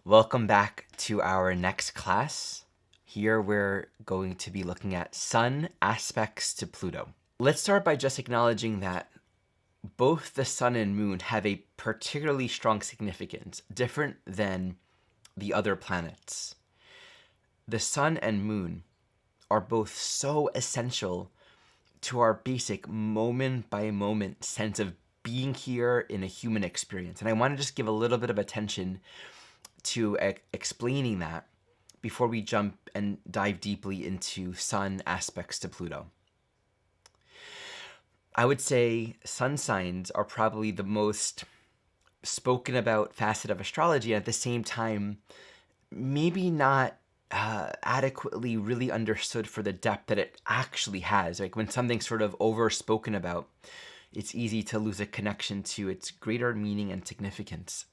Welcome back to our next class. Here we're going to be looking at Sun aspects to Pluto. Let's start by just acknowledging that both the Sun and Moon have a particularly strong significance, different than the other planets. The Sun and Moon are both so essential to our basic moment-by-moment sense of being here in a human experience. And I want to just give a little bit of attention to explaining that before we jump and dive deeply into Sun aspects to Pluto. I would say sun signs are probably the most spoken about facet of astrology, and at the same time, maybe not adequately really understood for the depth that it actually has. Like when something's sort of over spoken about, it's easy to lose a connection to its greater meaning and significance.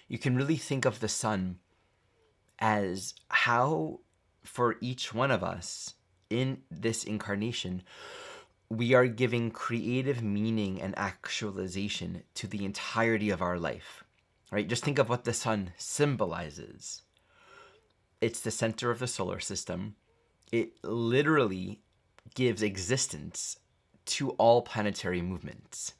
You can really think of the sun as how, for each one of us in this incarnation, we are giving creative meaning and actualization to the entirety of our life, right? Just think of what the sun symbolizes. It's the center of the solar system. It literally gives existence to all planetary movements.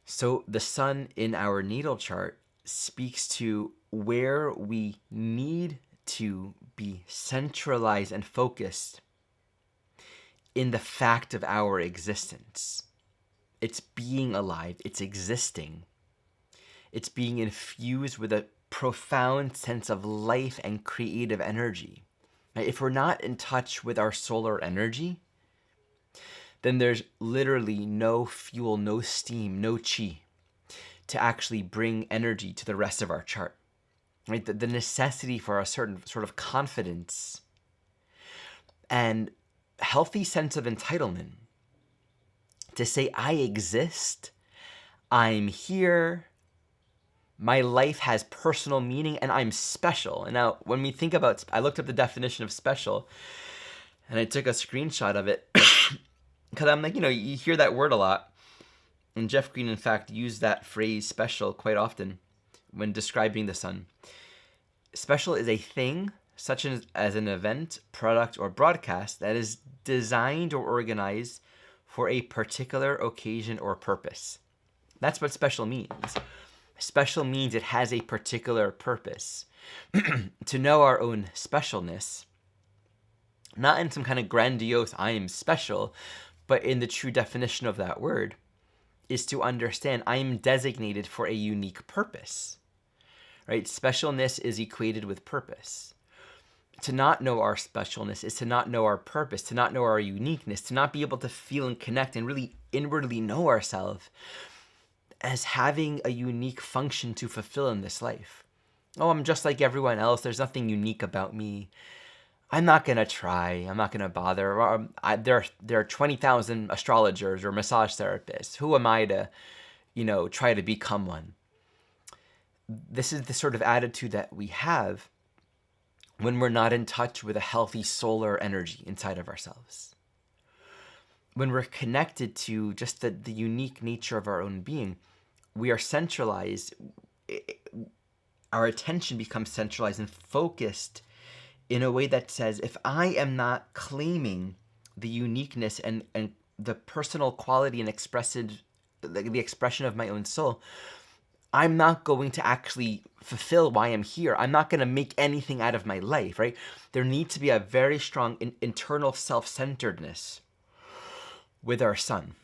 So the sun in our natal chart speaks to where we need to be centralized and focused in the fact of our existence. It's being alive, it's existing. It's being infused with a profound sense of life and creative energy. If we're not in touch with our solar energy, then there's literally no fuel, no steam, no chi to actually bring energy to the rest of our chart. Right? The necessity for a certain sort of confidence and healthy sense of entitlement to say, I exist, I'm here, my life has personal meaning, and I'm special. And now when we think about, I looked up the definition of special and I took a screenshot of it. Because I'm like, you hear that word a lot. And Jeff Green, in fact, used that phrase special quite often when describing the sun. Special is a thing, such as an event, product, or broadcast that is designed or organized for a particular occasion or purpose. That's what special means. Special means it has a particular purpose. To know our own specialness, not in some kind of grandiose, I am special, but in the true definition of that word, is to understand I am designated for a unique purpose, right? Specialness is equated with purpose. To not know our specialness is to not know our purpose, to not know our uniqueness, to not be able to feel and connect and really inwardly know ourselves as having a unique function to fulfill in this life. Oh, I'm just like everyone else. There's nothing unique about me. I'm not going to try. I'm not going to bother. There are 20,000 astrologers or massage therapists. Who am I to, try to become one? This is the sort of attitude that we have when we're not in touch with a healthy solar energy inside of ourselves. When we're connected to just the unique nature of our own being, we are centralized. Our attention becomes centralized and focused in a way that says, if I am not claiming the uniqueness and the personal quality and the expression of my own soul, I'm not going to actually fulfill why I'm here. I'm not going to make anything out of my life, right? There needs to be a very strong internal self-centeredness with our sun.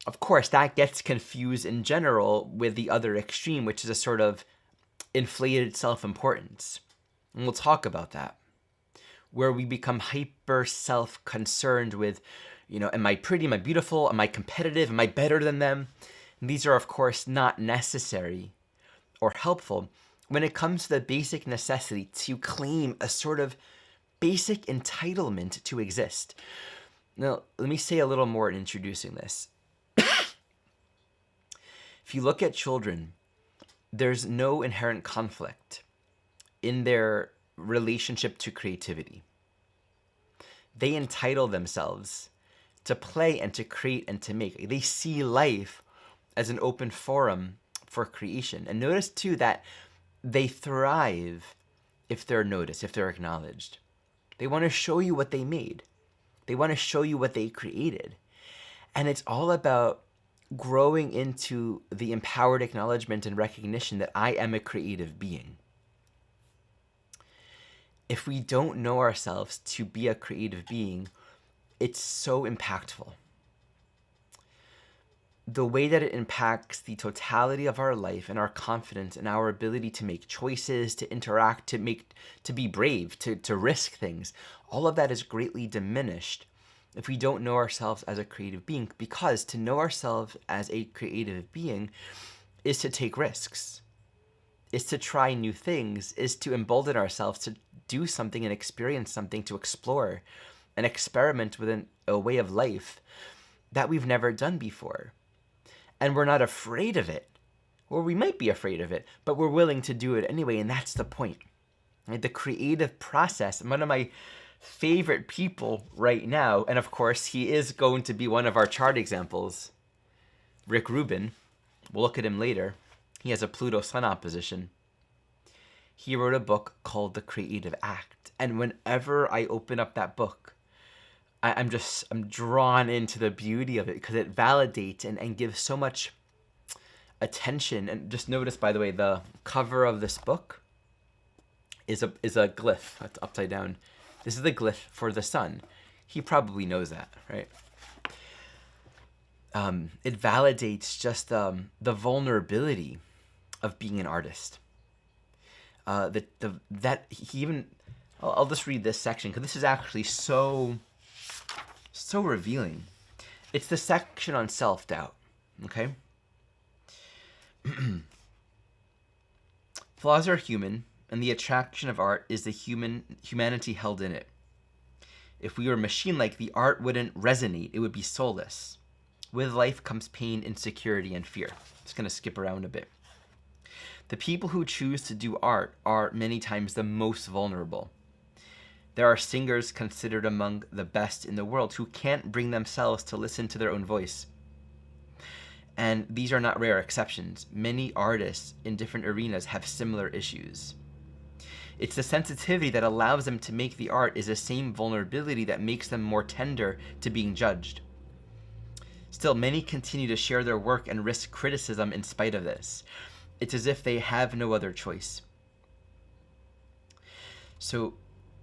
Of course, that gets confused in general with the other extreme, which is a sort of inflated self-importance. And we'll talk about that, where we become hyper self-concerned with, am I pretty? Am I beautiful? Am I competitive? Am I better than them? And these are, of course, not necessary or helpful when it comes to the basic necessity to claim a sort of basic entitlement to exist. Now, let me say a little more in introducing this. If you look at children, there's no inherent conflict in their relationship to creativity. They entitle themselves to play and to create and to make. They see life as an open forum for creation. And notice too that they thrive if they're noticed, if they're acknowledged. They want to show you what they made. They want to show you what they created. And it's all about growing into the empowered acknowledgement and recognition that I am a creative being. If we don't know ourselves to be a creative being, it's so impactful. The way that it impacts the totality of our life and our confidence and our ability to make choices, to interact, to be brave, to risk things, all of that is greatly diminished if we don't know ourselves as a creative being, because to know ourselves as a creative being is to take risks, is to try new things, is to embolden ourselves to do something and experience something, to explore and experiment with a way of life that we've never done before. And we're not afraid of it. Or we might be afraid of it, but we're willing to do it anyway, and that's the point. Right? The creative process, and one of my favorite people right now, and of course he is going to be one of our chart examples, Rick Rubin. We'll look at him later. He has a Pluto Sun opposition. He wrote a book called The Creative Act. And whenever I open up that book, I'm drawn into the beauty of it, because it validates and gives so much attention. And just notice, by the way, the cover of this book is a glyph. That's upside down. This is the glyph for the sun. He probably knows that, right? It validates just the vulnerability of being an artist. I'll just read this section, because this is actually so revealing. It's the section on self-doubt, okay? Flaws are human, and the attraction of art is the humanity held in it. If we were machine-like, the art wouldn't resonate. It would be soulless. With life comes pain, insecurity, and fear. I'm just going to skip around a bit. The people who choose to do art are many times the most vulnerable. There are singers considered among the best in the world who can't bring themselves to listen to their own voice. And these are not rare exceptions. Many artists in different arenas have similar issues. It's the sensitivity that allows them to make the art is the same vulnerability that makes them more tender to being judged. Still, many continue to share their work and risk criticism in spite of this. It's as if they have no other choice. So,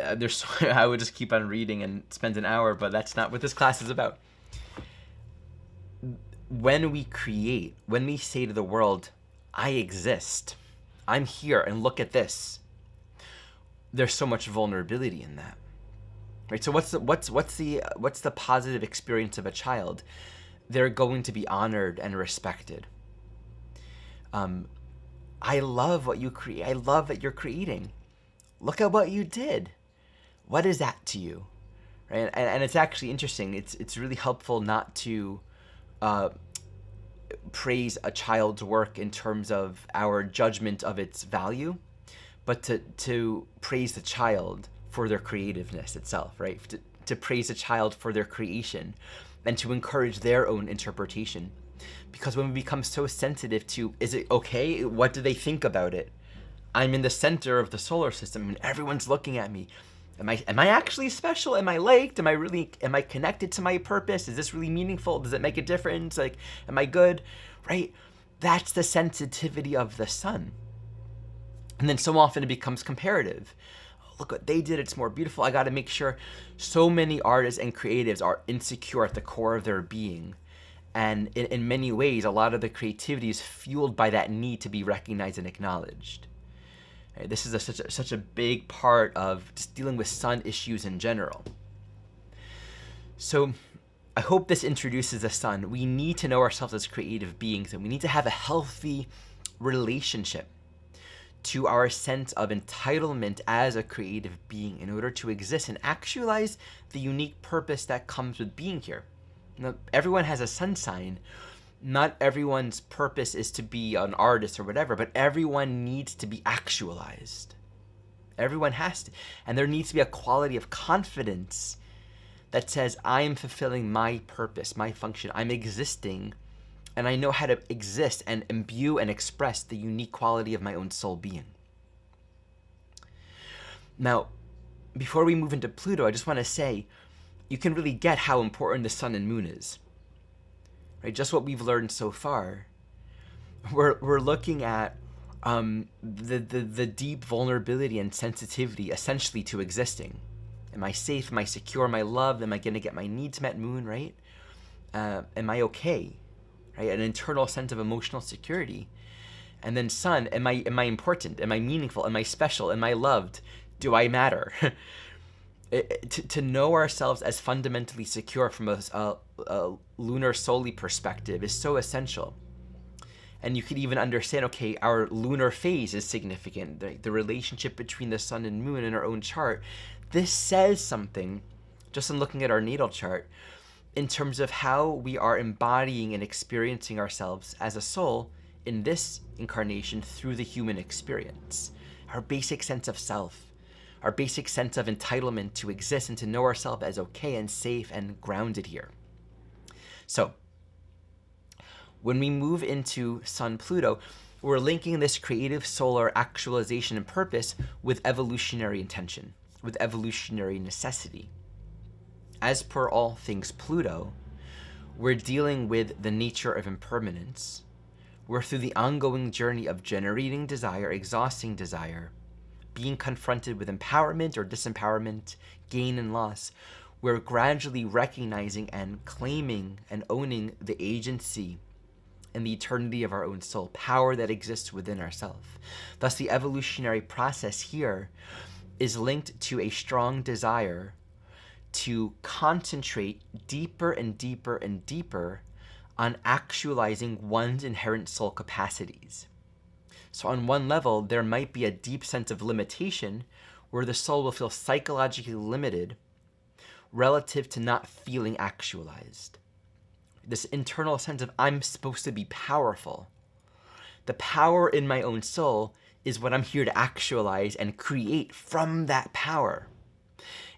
I would just keep on reading and spend an hour, but that's not what this class is about. When we create, when we say to the world, I exist, I'm here, and look at this, there's so much vulnerability in that, right? So what's the positive experience of a child? They're going to be honored and respected. I love what you create. I love that you're creating. Look at what you did. What is that to you? Right? And it's actually interesting. It's really helpful not to praise a child's work in terms of our judgment of its value, but to praise the child for their creativeness itself, right? To praise a child for their creation and to encourage their own interpretation. Because when we become so sensitive to, is it okay? What do they think about it? I'm in the center of the solar system and everyone's looking at me. Am I actually special? Am I liked? Am I connected to my purpose? Is this really meaningful? Does it make a difference? Like, am I good? Right? That's the sensitivity of the sun. And then so often it becomes comparative. Oh, look what they did. It's more beautiful. I got to make sure. So many artists and creatives are insecure at the core of their being. And in many ways, a lot of the creativity is fueled by that need to be recognized and acknowledged. Right? This is such a big part of just dealing with sun issues in general. So I hope this introduces the sun. We need to know ourselves as creative beings, and we need to have a healthy relationship to our sense of entitlement as a creative being in order to exist and actualize the unique purpose that comes with being here. Now, everyone has a sun sign. Not everyone's purpose is to be an artist or whatever, but everyone needs to be actualized. Everyone has to. And there needs to be a quality of confidence that says, I am fulfilling my purpose, my function. I'm existing and I know how to exist and imbue and express the unique quality of my own soul being. Now, before we move into Pluto, I just want to say, you can really get how important the sun and moon is. Right? Just what we've learned so far. We're looking at the deep vulnerability and sensitivity essentially to existing. Am I safe? Am I secure? Am I loved? Am I going to get my needs met, moon, right? Am I okay? Right? An internal sense of emotional security. And then sun, am I important? Am I meaningful? Am I special? Am I loved? Do I matter? To know ourselves as fundamentally secure from a lunar solely perspective is so essential. And you could even understand, okay, our lunar phase is significant. The relationship between the sun and moon in our own chart. This says something, just in looking at our natal chart, in terms of how we are embodying and experiencing ourselves as a soul in this incarnation through the human experience. Our basic sense of self, our basic sense of entitlement to exist and to know ourselves as okay and safe and grounded here. So, when we move into Sun Pluto, we're linking this creative solar actualization and purpose with evolutionary intention, with evolutionary necessity. As per all things Pluto, we're dealing with the nature of impermanence. We're through the ongoing journey of generating desire, exhausting desire, being confronted with empowerment or disempowerment, gain and loss. We're gradually recognizing and claiming and owning the agency and the eternity of our own soul, power that exists within ourselves. Thus, the evolutionary process here is linked to a strong desire to concentrate deeper and deeper and deeper on actualizing one's inherent soul capacities. So on one level, there might be a deep sense of limitation where the soul will feel psychologically limited relative to not feeling actualized. This internal sense of I'm supposed to be powerful. The power in my own soul is what I'm here to actualize and create from that power.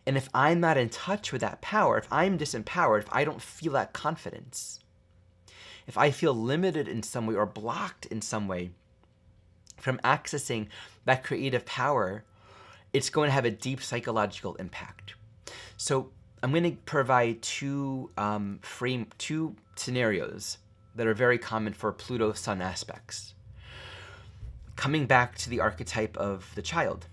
And if I'm not in touch with that power, if I'm disempowered, if I don't feel that confidence, if I feel limited in some way or blocked in some way from accessing that creative power, it's going to have a deep psychological impact. So I'm going to provide two scenarios that are very common for Pluto Sun aspects. Coming back to the archetype of the child.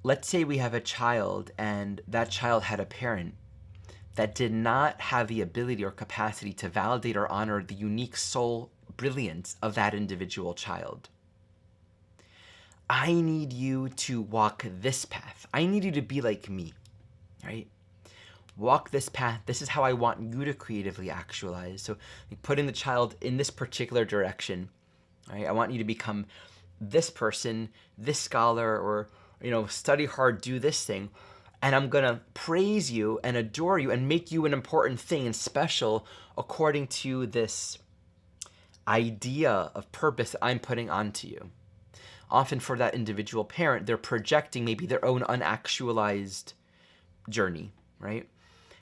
Let's say we have a child and that child had a parent that did not have the ability or capacity to validate or honor the unique soul brilliance of that individual child. I need you to walk this path. I need you to be like me, right? Walk this path. This is how I want you to creatively actualize. So putting the child in this particular direction, right? I want you to become this person, this scholar, or study hard, do this thing. And I'm going to praise you and adore you and make you an important thing and special according to this idea of purpose that I'm putting onto you. Often for that individual parent, they're projecting maybe their own unactualized journey, right?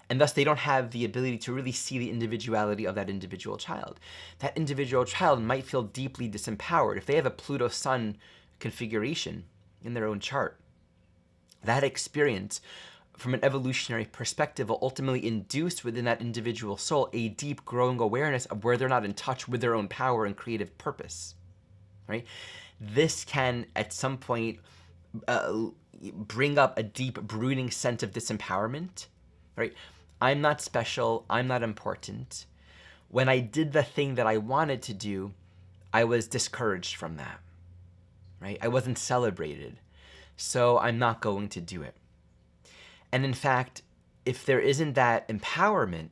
And thus they don't have the ability to really see the individuality of that individual child. That individual child might feel deeply disempowered. If they have a Pluto Sun configuration in their own chart, that experience from an evolutionary perspective will ultimately induce within that individual soul a deep growing awareness of where they're not in touch with their own power and creative purpose, right? This can at some point bring up a deep brooding sense of disempowerment, right? I'm not special, I'm not important. When I did the thing that I wanted to do, I was discouraged from that, right? I wasn't celebrated, so I'm not going to do it. And in fact, if there isn't that empowerment,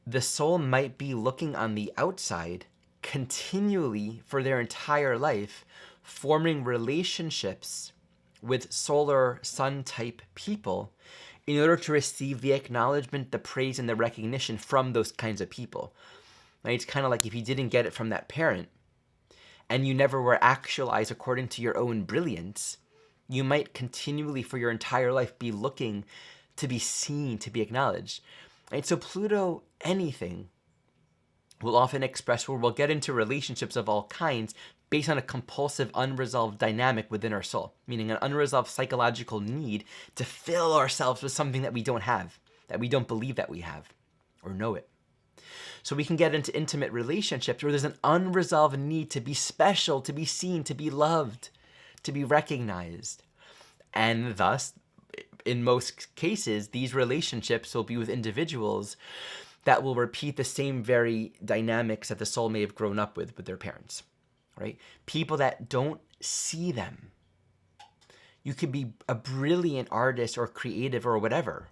the soul might be looking on the outside continually for their entire life, forming relationships with solar sun type people in order to receive the acknowledgement, the praise, and the recognition from those kinds of people. Right? It's kind of like if you didn't get it from that parent and you never were actualized according to your own brilliance, you might continually for your entire life be looking to be seen, to be acknowledged. Right? So Pluto, anything will often express where we'll get into relationships of all kinds based on a compulsive, unresolved dynamic within our soul, meaning an unresolved psychological need to fill ourselves with something that we don't have, that we don't believe that we have or know it. So we can get into intimate relationships where there's an unresolved need to be special, to be seen, to be loved, to be recognized. And thus, in most cases, these relationships will be with individuals that will repeat the same very dynamics that the soul may have grown up with their parents, right? People that don't see them. You could be a brilliant artist or creative or whatever,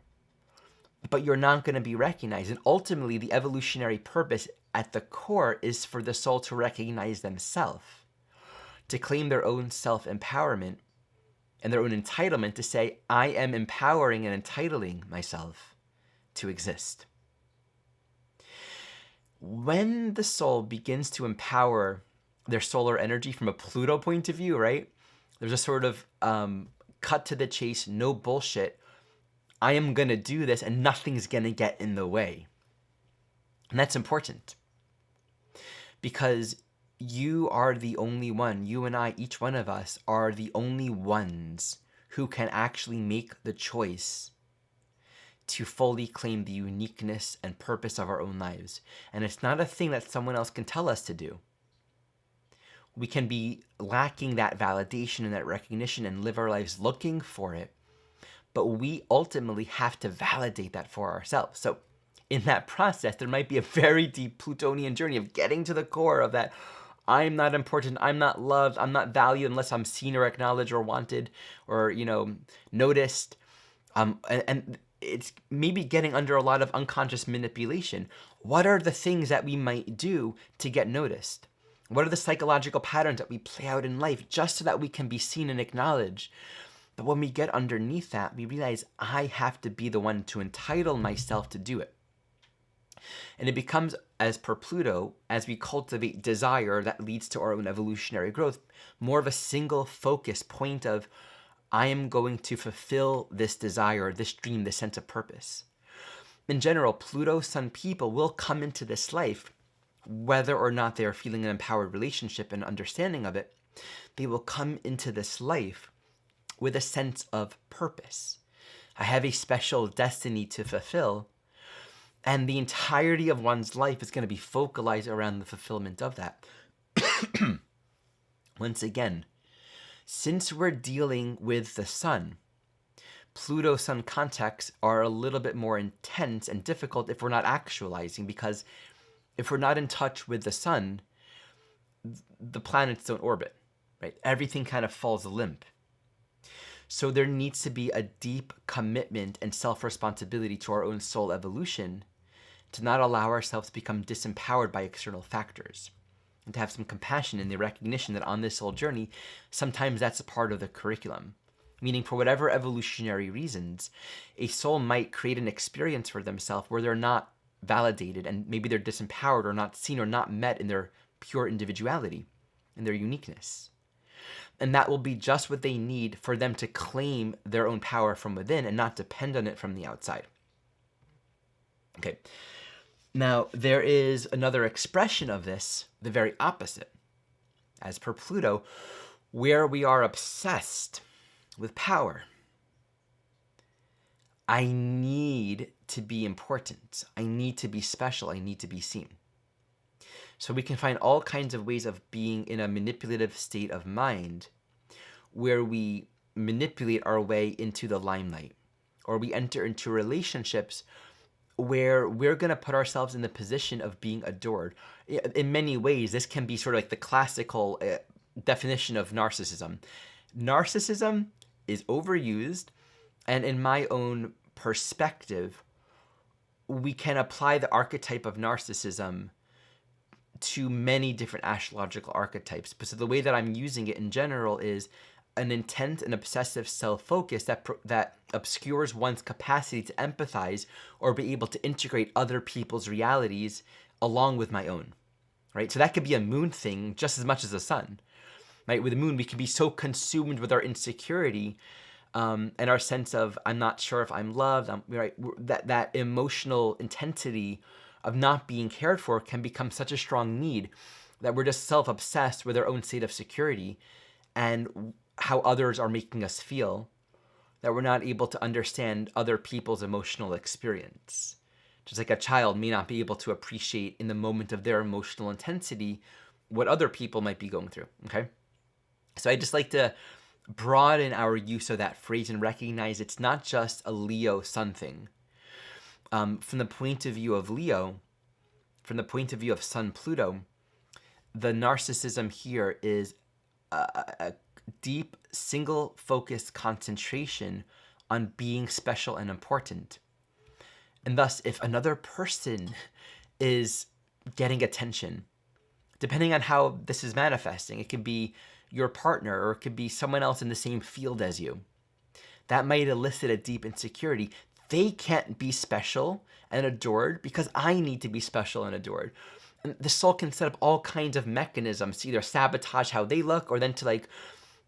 but you're not going to be recognized. And ultimately, the evolutionary purpose at the core is for the soul to recognize themselves, to claim their own self-empowerment and their own entitlement, to say, I am empowering and entitling myself to exist. When the soul begins to empower their solar energy from a Pluto point of view, right? There's a sort of cut to the chase, no bullshit. I am going to do this and nothing's going to get in the way. And that's important because you are the only one, you and I, each one of us are the only ones who can actually make the choice to fully claim the uniqueness and purpose of our own lives. And it's not a thing that someone else can tell us to do. We can be lacking that validation and that recognition and live our lives looking for it, but we ultimately have to validate that for ourselves. So in that process, there might be a very deep Plutonian journey of getting to the core of that. I'm not important, I'm not loved, I'm not valued unless I'm seen or acknowledged or wanted or, noticed. And it's maybe getting under a lot of unconscious manipulation. What are the things that we might do to get noticed? What are the psychological patterns that we play out in life just so that we can be seen and acknowledged? But when we get underneath that, we realize I have to be the one to entitle myself to do it. And it becomes, as per Pluto, as we cultivate desire that leads to our own evolutionary growth, more of a single focus point of, I am going to fulfill this desire, this dream, this sense of purpose. In general, Pluto Sun people will come into this life, whether or not they are feeling an empowered relationship and understanding of it, they will come into this life with a sense of purpose. I have a special destiny to fulfill, and the entirety of one's life is going to be focalized around the fulfillment of that. Once again, since we're dealing with the sun, Pluto Sun contexts are a little bit more intense and difficult if we're not actualizing, because if we're not in touch with the sun, the planets don't orbit, right? Everything kind of falls limp. So there needs to be a deep commitment and self-responsibility to our own soul evolution to not allow ourselves to become disempowered by external factors, and to have some compassion in the recognition that on this soul journey, sometimes that's a part of the curriculum. Meaning, for whatever evolutionary reasons, a soul might create an experience for themselves where they're not validated and maybe they're disempowered or not seen or not met in their pure individuality, in their uniqueness. And that will be just what they need for them to claim their own power from within and not depend on it from the outside. Okay. Now, there is another expression of this, the very opposite, as per Pluto, where we are obsessed with power. I need to be important. I need to be special. I need to be seen. So we can find all kinds of ways of being in a manipulative state of mind where we manipulate our way into the limelight, or we enter into relationships where we're going to put ourselves in the position of being adored. In many ways, this can be sort of like the classical definition of narcissism. Narcissism is overused, and in my own perspective, we can apply the archetype of narcissism to many different astrological archetypes. But so the way that I'm using it in general is an intense and obsessive self-focus that obscures one's capacity to empathize or be able to integrate other people's realities along with my own, right? So that could be a moon thing just as much as the sun, right? With the moon, we can be so consumed with our insecurity and our sense of, I'm not sure if I'm loved, right? That emotional intensity of not being cared for can become such a strong need that we're just self-obsessed with our own state of security and how others are making us feel, that we're not able to understand other people's emotional experience. Just like a child may not be able to appreciate in the moment of their emotional intensity what other people might be going through, okay? So I just like to broaden our use of that phrase and recognize it's not just a Leo sun thing. From the point of view of Leo, from the point of view of Sun Pluto, the narcissism here is a deep, single-focused concentration on being special and important. And thus, if another person is getting attention, depending on how this is manifesting, it could be your partner or it could be someone else in the same field as you, that might elicit a deep insecurity. They can't be special and adored because I need to be special and adored. And the soul can set up all kinds of mechanisms to either sabotage how they look or then to like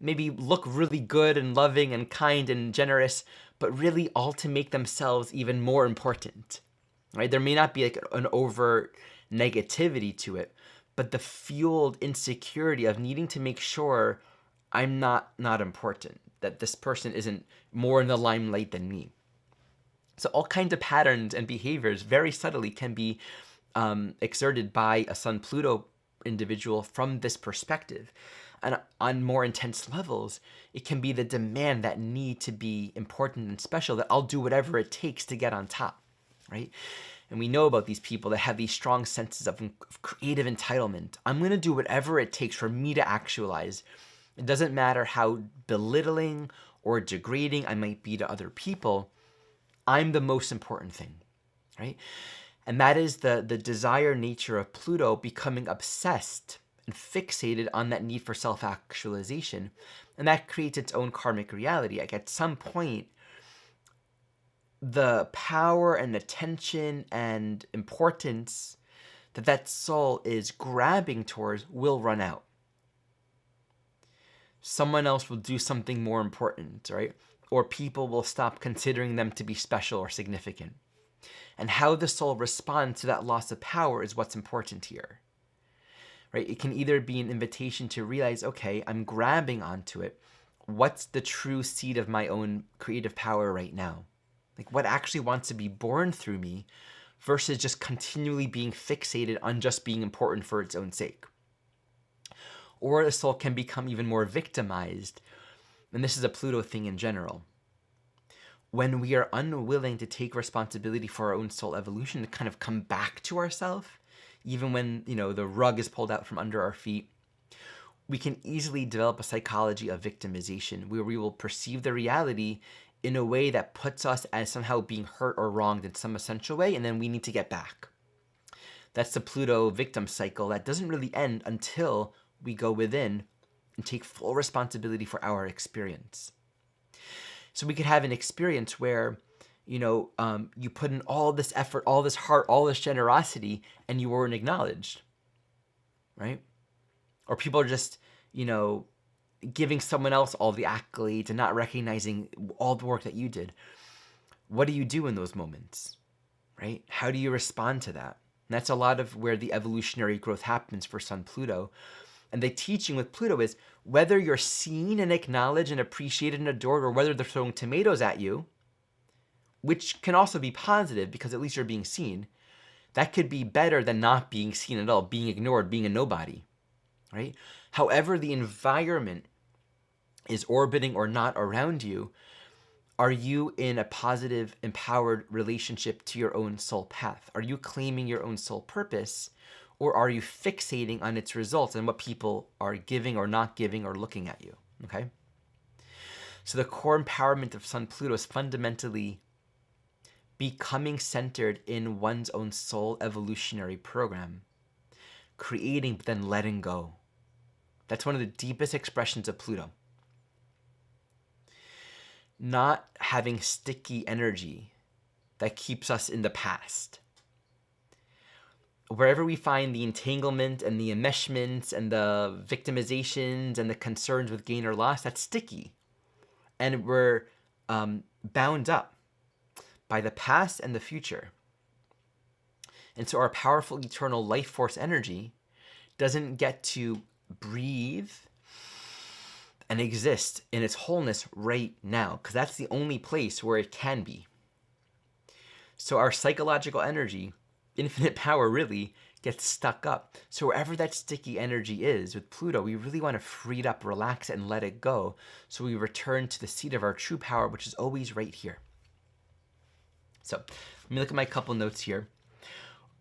maybe look really good and loving and kind and generous, but really all to make themselves even more important, right? There may not be like an overt negativity to it, but the fueled insecurity of needing to make sure I'm not important, that this person isn't more in the limelight than me. So all kinds of patterns and behaviors very subtly can be exerted by a Sun Pluto individual from this perspective. And on more intense levels, it can be the demand, that need to be important and special, that I'll do whatever it takes to get on top, right? And we know about these people that have these strong senses of creative entitlement. I'm going to do whatever it takes for me to actualize. It doesn't matter how belittling or degrading I might be to other people. I'm the most important thing, right? And that is the desire nature of Pluto becoming obsessed and fixated on that need for self-actualization. And that creates its own karmic reality. Like at some point, the power and attention and importance that soul is grabbing towards will run out. Someone else will do something more important, right? Or people will stop considering them to be special or significant. And how the soul responds to that loss of power is what's important here, right? It can either be an invitation to realize, okay, I'm grabbing onto it. What's the true seed of my own creative power right now? Like what actually wants to be born through me versus just continually being fixated on just being important for its own sake. Or the soul can become even more victimized. And this is a Pluto thing in general. When we are unwilling to take responsibility for our own soul evolution, to kind of come back to ourselves, even when, the rug is pulled out from under our feet, we can easily develop a psychology of victimization where we will perceive the reality in a way that puts us as somehow being hurt or wronged in some essential way, and then we need to get back. That's the Pluto victim cycle that doesn't really end until we go within and take full responsibility for our experience. So we could have an experience where, you put in all this effort, all this heart, all this generosity, and you weren't acknowledged, right? Or people are just, giving someone else all the accolades and not recognizing all the work that you did. What do you do in those moments, right? How do you respond to that? And that's a lot of where the evolutionary growth happens for Sun Pluto. And the teaching with Pluto is whether you're seen and acknowledged and appreciated and adored, or whether they're throwing tomatoes at you, which can also be positive because at least you're being seen, that could be better than not being seen at all, being ignored, being a nobody, right? However the environment is orbiting or not around you, are you in a positive, empowered relationship to your own soul path? Are you claiming your own soul purpose? Or are you fixating on its results and what people are giving or not giving or looking at you, okay? So the core empowerment of Sun Pluto is fundamentally becoming centered in one's own soul evolutionary program, creating but then letting go. That's one of the deepest expressions of Pluto. Not having sticky energy that keeps us in the past. Wherever we find the entanglement and the enmeshments and the victimizations and the concerns with gain or loss, that's sticky. And we're bound up by the past and the future. And so our powerful eternal life force energy doesn't get to breathe and exist in its wholeness right now, because that's the only place where it can be. So our psychological energy, infinite power really, gets stuck up. So wherever that sticky energy is with Pluto, we really want to free it up, relax it, and let it go. So we return to the seat of our true power, which is always right here. So let me look at my couple notes here.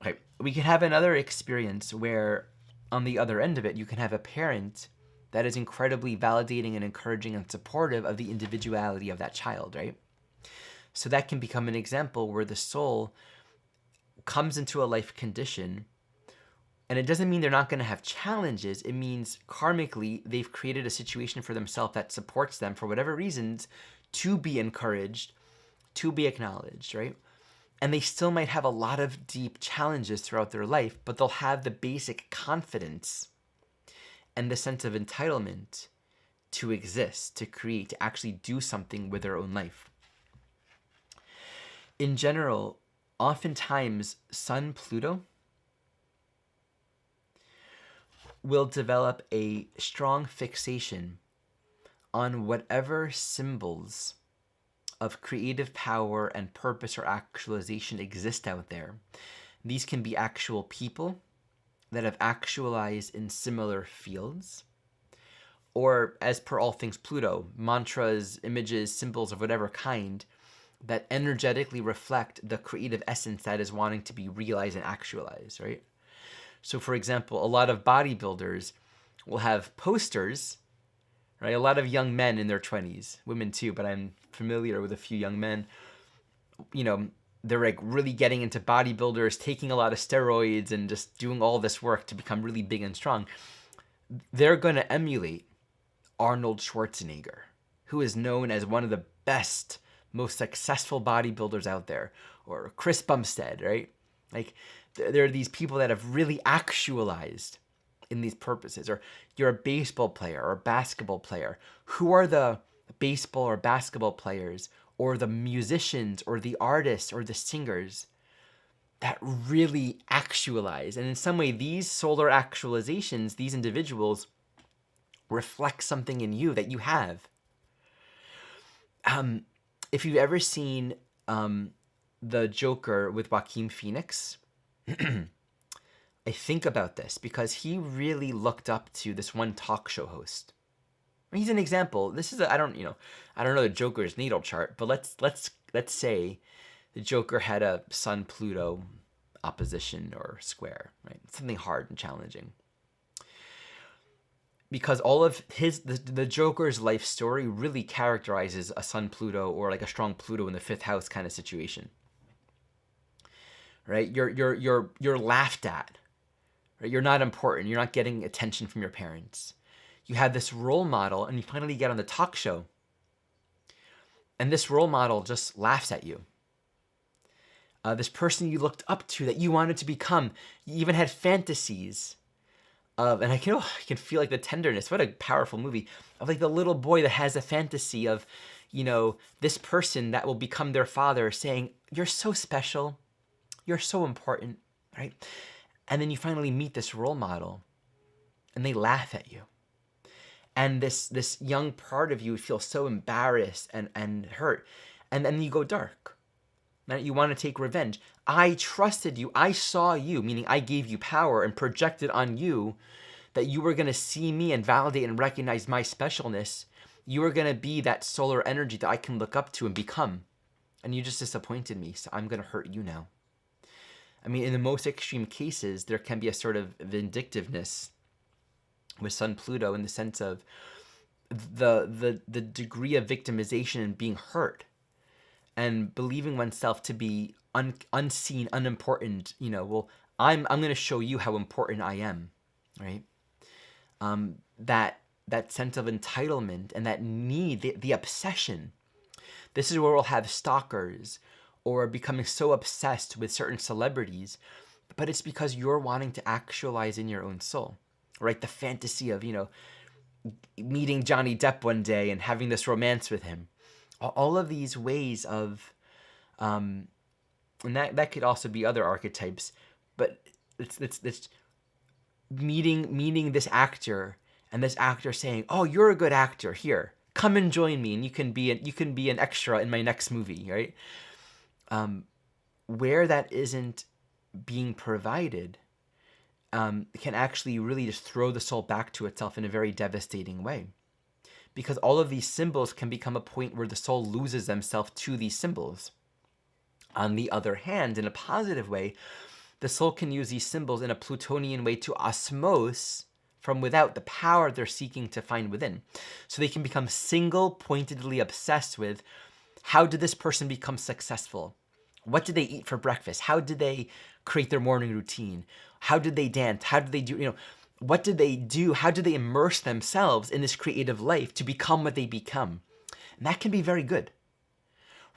Okay, we can have another experience where on the other end of it, you can have a parent that is incredibly validating and encouraging and supportive of the individuality of that child, right? So that can become an example where the soul comes into a life condition, and it doesn't mean they're not going to have challenges. It means karmically they've created a situation for themselves that supports them for whatever reasons to be encouraged, to be acknowledged, right? And they still might have a lot of deep challenges throughout their life, but they'll have the basic confidence and the sense of entitlement to exist, to create, to actually do something with their own life. In general, oftentimes Sun Pluto will develop a strong fixation on whatever symbols of creative power and purpose or actualization exist out there. These can be actual people that have actualized in similar fields, or as per all things Pluto, mantras, images, symbols of whatever kind that energetically reflect the creative essence that is wanting to be realized and actualized, right? So for example, a lot of bodybuilders will have posters, right? A lot of young men in their 20s, women too, but I'm familiar with a few young men, you know, they're like really getting into bodybuilders, taking a lot of steroids and just doing all this work to become really big and strong. They're going to emulate Arnold Schwarzenegger, who is known as one of the best, most successful bodybuilders out there, or Chris Bumstead, right? Like there are these people that have really actualized in these purposes. Or you're a baseball player or a basketball player. Who are the baseball or basketball players or the musicians or the artists or the singers that really actualize? And in some way, these solar actualizations, these individuals reflect something in you that you have. If you've ever seen The Joker with Joaquin Phoenix, I think about this because he really looked up to this one talk show host. He's an example. This is I don't know the Joker's natal chart, but let's say the Joker had a Sun Pluto opposition or square, right? Something hard and challenging. Because all of the Joker's life story really characterizes a Sun Pluto or like a strong Pluto in the 5th house kind of situation. Right? You're laughed at. Right? You're not important. You're not getting attention from your parents. You have this role model, and you finally get on the talk show, and this role model just laughs at you. This person you looked up to that you wanted to become. You even had fantasies of, and I can feel like the tenderness. What a powerful movie of like the little boy that has a fantasy of, this person that will become their father saying, "You're so special. You're so important," right? And then you finally meet this role model and they laugh at you. And this young part of you feels so embarrassed and hurt. And then you go dark. Now you want to take revenge. I trusted you. I saw you, meaning I gave you power and projected on you that you were going to see me and validate and recognize my specialness. You were going to be that solar energy that I can look up to and become. And you just disappointed me, so I'm going to hurt you now. I mean, in the most extreme cases, there can be a sort of vindictiveness with Sun Pluto in the sense of the degree of victimization and being hurt and believing oneself to be unseen, unimportant. Well, I'm going to show you how important I am, right? That sense of entitlement and that need, the obsession. This is where we'll have stalkers or becoming so obsessed with certain celebrities, but it's because you're wanting to actualize in your own soul, right? The fantasy of, meeting Johnny Depp one day and having this romance with him. All of these ways of, and that could also be other archetypes, But it's meeting this actor, and this actor saying, "Oh, you're a good actor. Here, come and join me, and you can be an extra in my next movie," right? Where that isn't being provided, can actually really just throw the soul back to itself in a very devastating way. Because all of these symbols can become a point where the soul loses themselves to these symbols. On the other hand, in a positive way, the soul can use these symbols in a Plutonian way to osmose from without the power they're seeking to find within. So they can become single-pointedly obsessed with, how did this person become successful? What did they eat for breakfast? How did they create their morning routine? How did they dance? How did they do, what did they do? How did they immerse themselves in this creative life to become what they become? And that can be very good,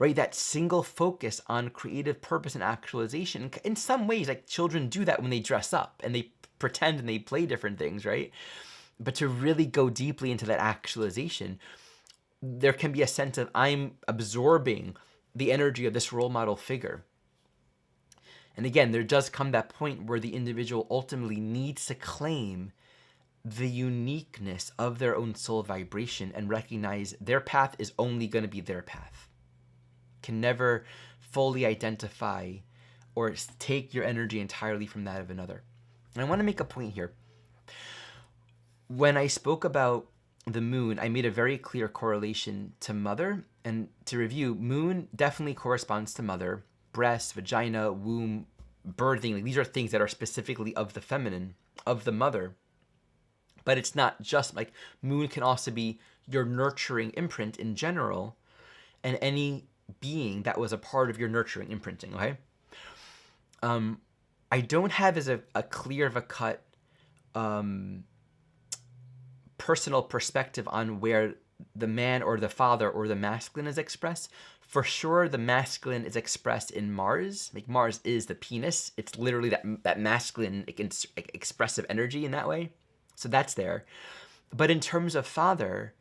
right? That single focus on creative purpose and actualization. In some ways, like, children do that when they dress up and they pretend and they play different things, right? But to really go deeply into that actualization, there can be a sense of, I'm absorbing the energy of this role model figure. And again, there does come that point where the individual ultimately needs to claim the uniqueness of their own soul vibration and recognize their path is only going to be their path. Can never fully identify or take your energy entirely from that of another. And I want to make a point here. When I spoke about the moon, I made a very clear correlation to mother. And to review, moon definitely corresponds to mother. Breast, vagina, womb, birthing. Like, these are things that are specifically of the feminine, of the mother. But it's not just, like, moon can also be your nurturing imprint in general, and any being that was a part of your nurturing imprinting, okay? I don't have as a clear of a cut personal perspective on where the man or the father or the masculine is expressed. For sure, the masculine is expressed in Mars. Like, Mars is the penis. It's literally that masculine expressive energy in that way. So that's there. But in terms of father,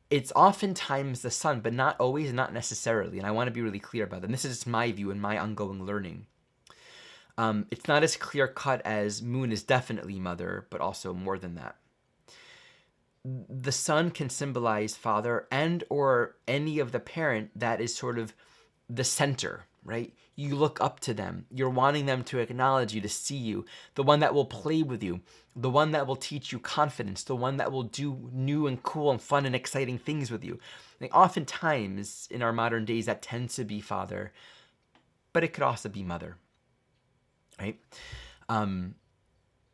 it's oftentimes the sun, but not always, not necessarily. And I want to be really clear about that. And this is my view and my ongoing learning. It's not as clear cut as moon is definitely mother, but also more than that. The sun can symbolize father and or any of the parent that is sort of the center, right? You look up to them. You're wanting them to acknowledge you, to see you, the one that will play with you, the one that will teach you confidence, the one that will do new and cool and fun and exciting things with you. Like, oftentimes in our modern days, that tends to be father, but it could also be mother, right?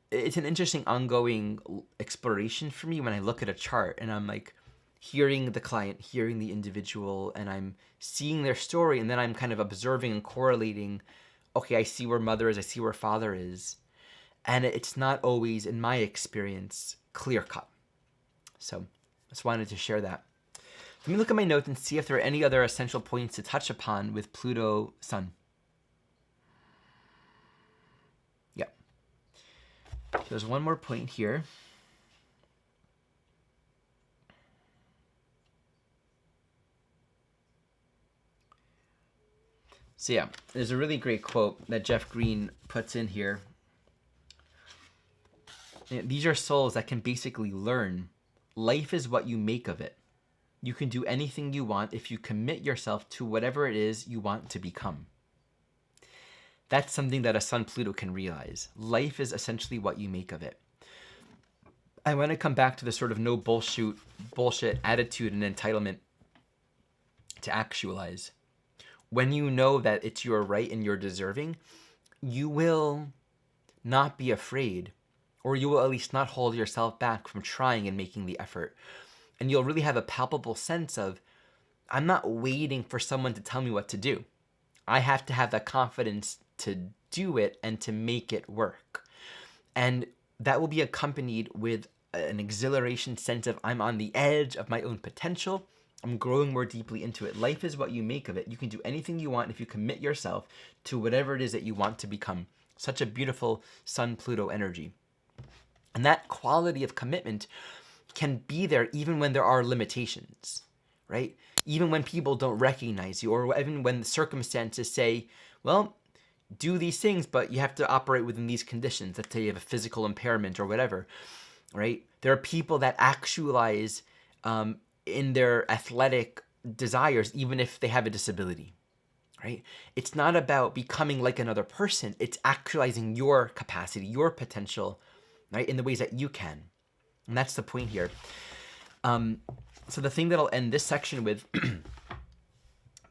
It's an interesting ongoing exploration for me when I look at a chart and I'm like hearing the client, hearing the individual, and I'm seeing their story, and then I'm kind of observing and correlating, okay, I see where mother is, I see where father is. And it's not always, in my experience, clear cut. So I just wanted to share that. Let me look at my notes and see if there are any other essential points to touch upon with Pluto Sun. So there's one more point here. So yeah, there's a really great quote that Jeff Green puts in here. These are souls that can basically learn. Life is what you make of it. You can do anything you want if you commit yourself to whatever it is you want to become. That's something that a Sun Pluto can realize. Life is essentially what you make of it. I want to come back to the sort of no bullshit attitude and entitlement to actualize. When you know that it's your right and you're deserving, you will not be afraid, or you will at least not hold yourself back from trying and making the effort. And you'll really have a palpable sense of, I'm not waiting for someone to tell me what to do. I have to have that confidence to do it and to make it work. And that will be accompanied with an exhilaration sense of, I'm on the edge of my own potential. I'm growing more deeply into it. Life is what you make of it. You can do anything you want if you commit yourself to whatever it is that you want to become. Such a beautiful Sun-Pluto energy. And that quality of commitment can be there even when there are limitations, right? Even when people don't recognize you, or even when the circumstances say, well, do these things, but you have to operate within these conditions. Let's say you have a physical impairment or whatever, right? There are people that actualize in their athletic desires, even if they have a disability, right? It's not about becoming like another person. It's actualizing your capacity, your potential, right? In the ways that you can. And that's the point here. So the thing that I'll end this section with,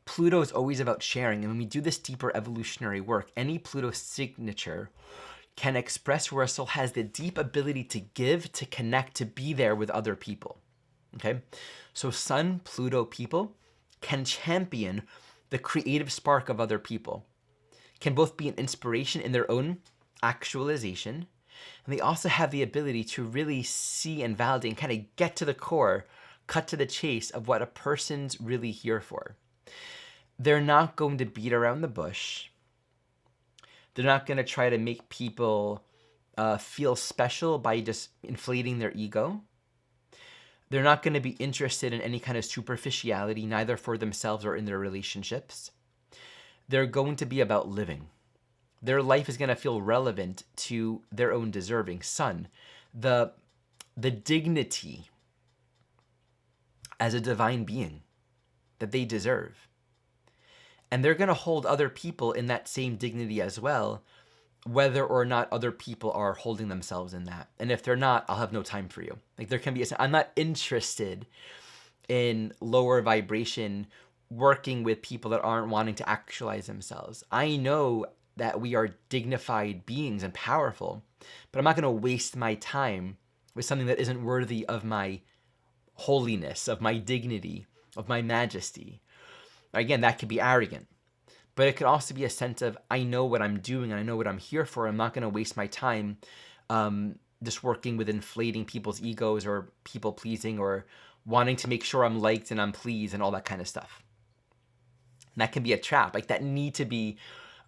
Pluto is always about sharing. And when we do this deeper evolutionary work, any Pluto signature can express where a soul has the deep ability to give, to connect, to be there with other people. Okay? So Sun, Pluto people can champion the creative spark of other people, can both be an inspiration in their own actualization, and they also have the ability to really see and validate and kind of get to the core, cut to the chase of what a person's really here for. They're not going to beat around the bush. They're not going to try to make people feel special by just inflating their ego. They're not going to be interested in any kind of superficiality, neither for themselves or in their relationships. They're going to be about living. Their life is going to feel relevant to their own deserving. Sun, the dignity as a divine being that they deserve. And they're going to hold other people in that same dignity as well, whether or not other people are holding themselves in that. And if they're not, I'll have no time for you. Like there can be, I'm not interested in lower vibration working with people that aren't wanting to actualize themselves. I know that we are dignified beings and powerful, but I'm not going to waste my time with something that isn't worthy of my holiness, of my dignity, of my majesty. Again, that could be arrogant. But it could also be a sense of, I know what I'm doing and I know what I'm here for. I'm not going to waste my time just working with inflating people's egos or people pleasing or wanting to make sure I'm liked and I'm pleased and all that kind of stuff. And that can be a trap. Like that need to be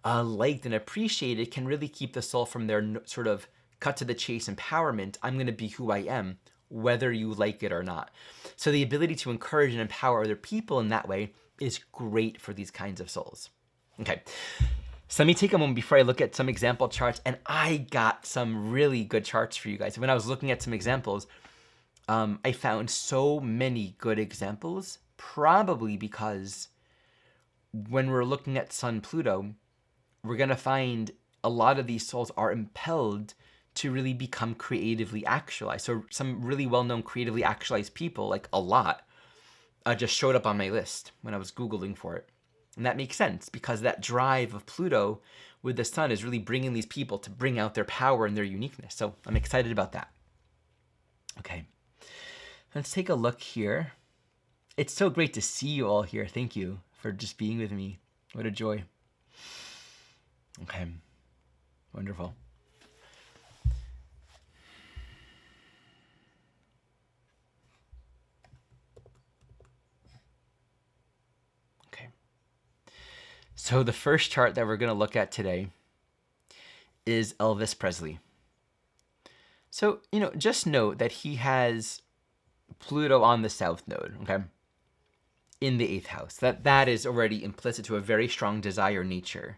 liked and appreciated can really keep the soul from their sort of cut to the chase empowerment. I'm going to be who I am, whether you like it or not. So the ability to encourage and empower other people in that way is great for these kinds of souls. Okay, so let me take a moment before I look at some example charts, and I got some really good charts for you guys. When I was looking at some examples, I found so many good examples, probably because when we're looking at Sun Pluto, we're going to find a lot of these souls are impelled to really become creatively actualized. So some really well-known creatively actualized people, like a lot, just showed up on my list when I was Googling for it. And that makes sense because that drive of Pluto with the Sun is really bringing these people to bring out their power and their uniqueness. So I'm excited about that. Okay, let's take a look here. It's so great to see you all here. Thank you for just being with me. What a joy. Okay, wonderful. So the first chart that we're going to look at today is Elvis Presley. So, just note that he has Pluto on the South Node, okay, in the 8th house. That is already implicit to a very strong desire nature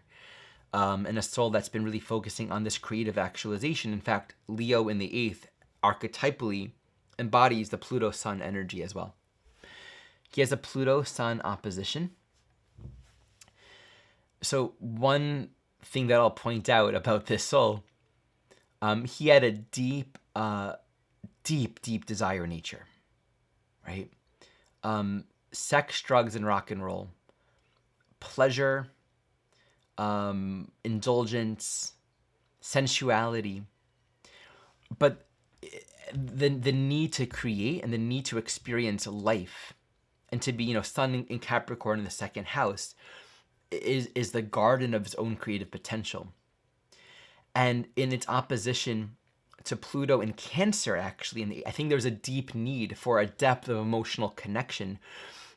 and a soul that's been really focusing on this creative actualization. In fact, Leo in the 8th archetypally embodies the Pluto Sun energy as well. He has a Pluto Sun opposition. So one thing that I'll point out about this soul, he had a deep desire nature, right? Sex, drugs, and rock and roll, pleasure, indulgence, sensuality, but the need to create and the need to experience life and to be, Sun in Capricorn in the 2nd house is the garden of its own creative potential. And in its opposition to Pluto in Cancer, actually, and I think there's a deep need for a depth of emotional connection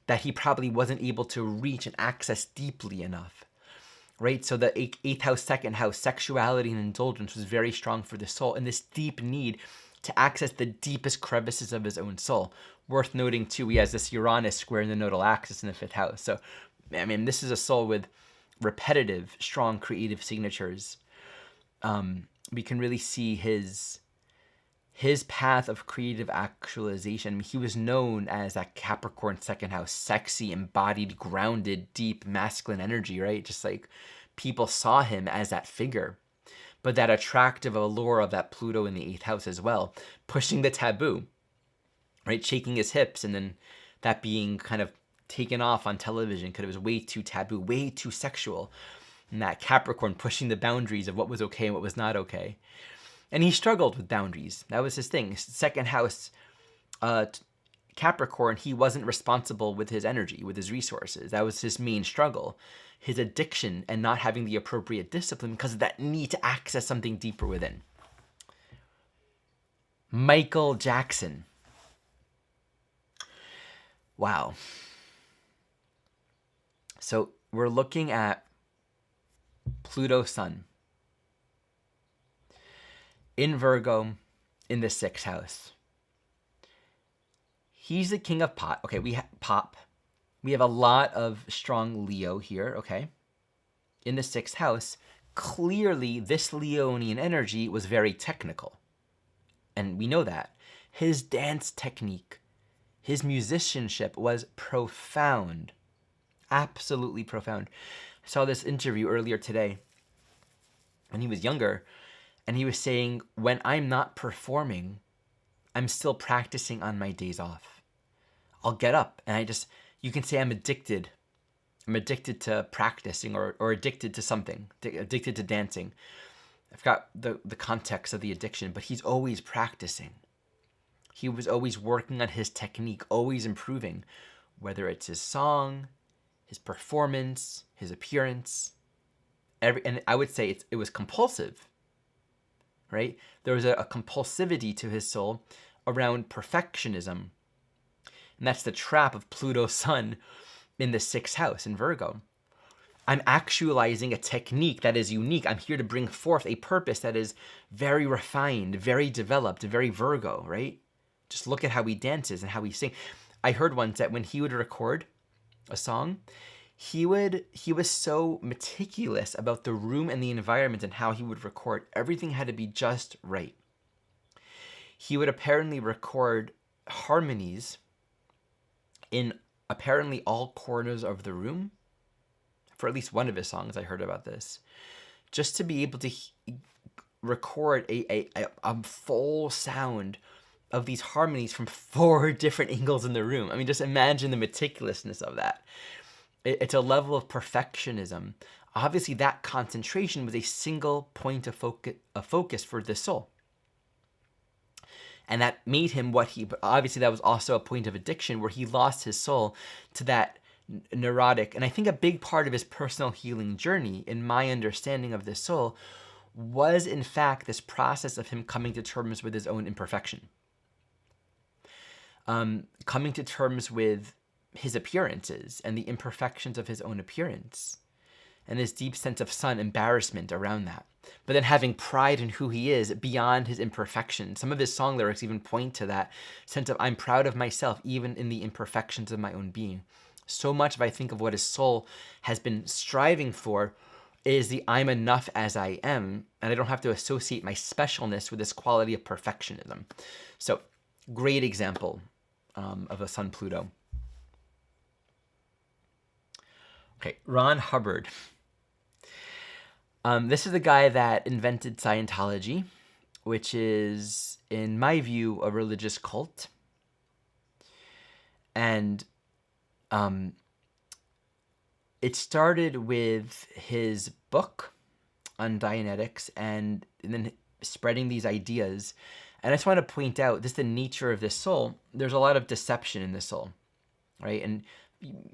that he probably wasn't able to reach and access deeply enough, right? So the 8th house, 2nd house, sexuality and indulgence was very strong for the soul, and this deep need to access the deepest crevices of his own soul. Worth noting, too, he has this Uranus square in the nodal axis in the 5th house. So, I mean, this is a soul with repetitive, strong creative signatures, we can really see his path of creative actualization. He was known as that Capricorn second house, sexy, embodied, grounded, deep, masculine energy, right? Just like people saw him as that figure. But that attractive allure of that Pluto in the 8th house as well, pushing the taboo, right? Shaking his hips, and then that being kind of taken off on television because it was way too taboo, way too sexual. And that Capricorn pushing the boundaries of what was okay and what was not okay. And he struggled with boundaries. That was his thing. Second house Capricorn, he wasn't responsible with his energy, with his resources. That was his main struggle. His addiction and not having the appropriate discipline because of that need to access something deeper within. Michael Jackson. Wow. So we're looking at Pluto Sun in Virgo in the 6th house. He's the king of pop. Okay, we have pop. We have a lot of strong Leo here, okay? In the 6th house, clearly this Leonian energy was very technical. And we know that. His dance technique, his musicianship was profound. Absolutely profound. I saw this interview earlier today when he was younger, and he was saying, when I'm not performing, I'm still practicing on my days off. I'll get up and you can say I'm addicted. I'm addicted to practicing or addicted to something, addicted to dancing. I forgot the context of the addiction, but he's always practicing. He was always working on his technique, always improving, whether it's his song, his performance, his appearance. And I would say it was compulsive, right? There was a compulsivity to his soul around perfectionism. And that's the trap of Pluto Sun in the 6th house in Virgo. I'm actualizing a technique that is unique. I'm here to bring forth a purpose that is very refined, very developed, very Virgo, right? Just look at how he dances and how he sings. I heard once that when he would record a song, he was so meticulous about the room and the environment and how he would record. Everything had to be just right. He would apparently record harmonies in apparently all corners of the room for at least one of his songs. I heard about this, just to be able to record a full sound of these harmonies from 4 different angles in the room. I mean, just imagine the meticulousness of that. It's a level of perfectionism. Obviously, that concentration was a single point of focus for the soul. And that made him but obviously that was also a point of addiction where he lost his soul to that neurotic. And I think a big part of his personal healing journey, in my understanding of this soul, was in fact this process of him coming to terms with his own imperfection. Coming to terms with his appearances and the imperfections of his own appearance, and this deep sense of embarrassment around that. But then having pride in who he is beyond his imperfections. Some of his song lyrics even point to that sense of, I'm proud of myself even in the imperfections of my own being. So much of, I think, of what his soul has been striving for is the I'm enough as I am, and I don't have to associate my specialness with this quality of perfectionism. So, great example of a Sun Pluto. Okay, Ron Hubbard. This is the guy that invented Scientology, which is, in my view, a religious cult. And it started with his book on Dianetics and then spreading these ideas. And I just want to point out, this is the nature of this soul. There's a lot of deception in this soul, right? And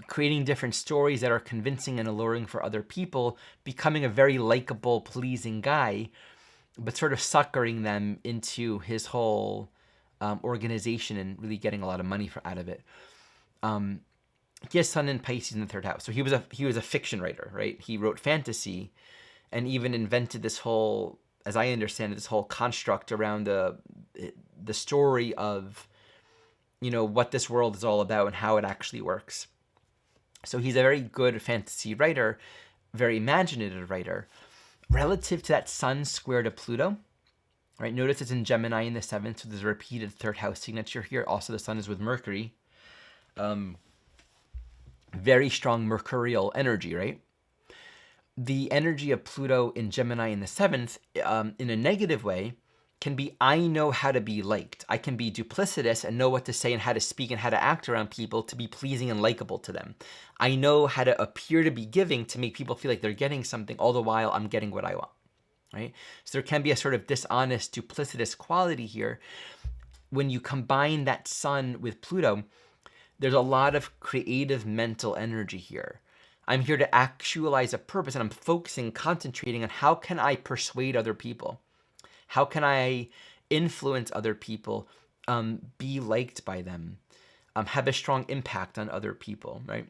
creating different stories that are convincing and alluring for other people, becoming a very likable, pleasing guy, but sort of suckering them into his whole organization and really getting a lot of money out of it. He has Sun in Pisces in the 3rd house, so he was a fiction writer, right? He wrote fantasy, and even invented this whole, as I understand it, this whole construct around the story of, what this world is all about and how it actually works. So he's a very good fantasy writer, very imaginative writer, relative to that Sun square to Pluto, right? Notice it's in Gemini in the 7th, so there's a repeated third house signature here. Also, the Sun is with Mercury. Very strong mercurial energy, right? The energy of Pluto in Gemini in the 7th, in a negative way, can be, I know how to be liked. I can be duplicitous and know what to say and how to speak and how to act around people to be pleasing and likable to them. I know how to appear to be giving to make people feel like they're getting something, all the while I'm getting what I want, right? So there can be a sort of dishonest, duplicitous quality here. When you combine that Sun with Pluto, there's a lot of creative mental energy here. I'm here to actualize a purpose, and I'm focusing, concentrating on how can I persuade other people? How can I influence other people, be liked by them, have a strong impact on other people, right?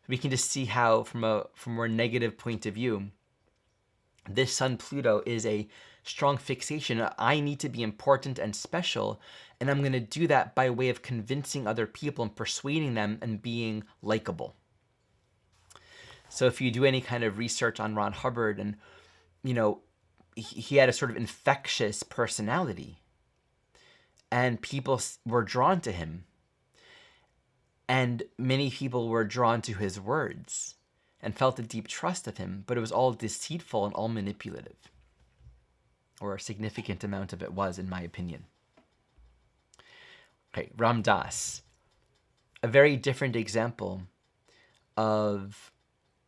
We can just see how, from a more negative point of view, this Sun-Pluto is a strong fixation. I need to be important and special, and I'm going to do that by way of convincing other people and persuading them and being likable. So if you do any kind of research on Ron Hubbard, and, you know, he had a sort of infectious personality, and people were drawn to him, and many people were drawn to his words and felt a deep trust of him, but it was all deceitful and all manipulative, or a significant amount of it was, in my opinion. Okay, Ram Dass, a very different example of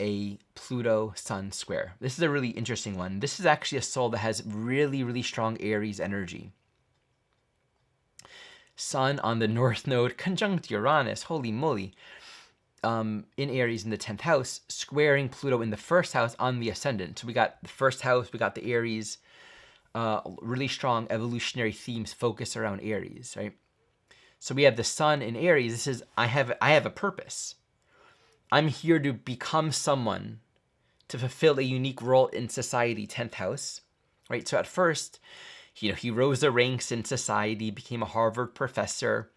a Pluto-Sun square. This is a really interesting one. This is actually a soul that has really, really strong Aries energy. Sun on the North Node, conjunct Uranus, holy moly, in Aries in the 10th house, squaring Pluto in the 1st house on the ascendant. So we got the 1st house, we got the Aries, really strong evolutionary themes focus around Aries, right? So we have the Sun in Aries. This is, I have a purpose. I'm here to become someone, to fulfill a unique role in society, 10th house, right? So at first, he rose the ranks in society, became a Harvard professor,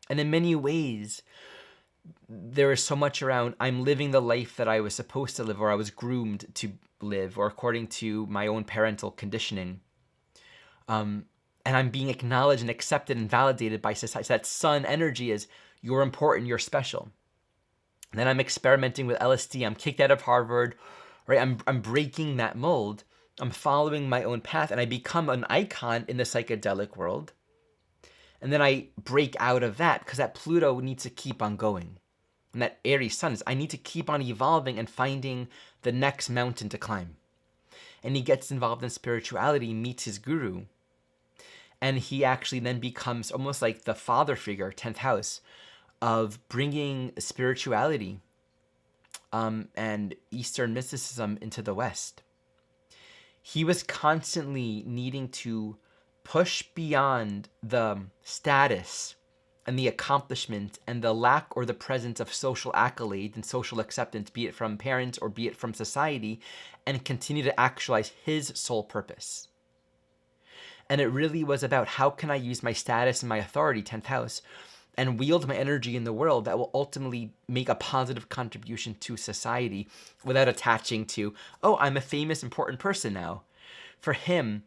and in many ways, there is so much around, I'm living the life that I was supposed to live, or I was groomed to live, or according to my own parental conditioning. And I'm being acknowledged and accepted and validated by society. So that Sun energy is, you're important, you're special. And then I'm experimenting with LSD. I'm kicked out of Harvard, right? I'm breaking that mold. I'm following my own path, and I become an icon in the psychedelic world. And then I break out of that because that Pluto needs to keep on going. And that Aries Sun is, I need to keep on evolving and finding the next mountain to climb. And he gets involved in spirituality, meets his guru. And he actually then becomes almost like the father figure, 10th house, of bringing spirituality and Eastern mysticism into the West. He was constantly needing to push beyond the status and the accomplishment and the lack or the presence of social accolade and social acceptance, be it from parents or be it from society, and continue to actualize his sole purpose. And it really was about, how can I use my status and my authority, 10th house, and wield my energy in the world that will ultimately make a positive contribution to society without attaching to, oh, I'm a famous, important person now. For him,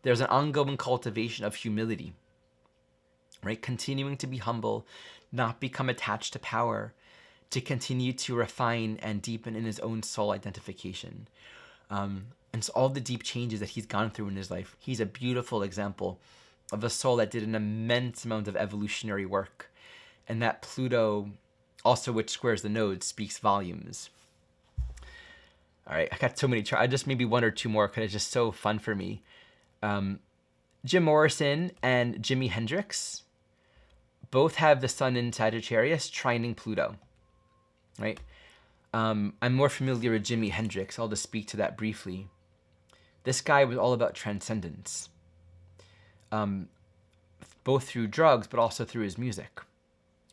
there's an ongoing cultivation of humility, right? Continuing to be humble, not become attached to power, to continue to refine and deepen in his own soul identification. And so all the deep changes that he's gone through in his life, he's a beautiful example of a soul that did an immense amount of evolutionary work. And that Pluto, also which squares the nodes, speaks volumes. All right, I got so many charts. I just maybe one or two more because it's just so fun for me. Jim Morrison and Jimi Hendrix both have the Sun in Sagittarius trining Pluto, right? I'm more familiar with Jimi Hendrix. I'll just speak to that briefly. This guy was all about transcendence, both through drugs, but also through his music,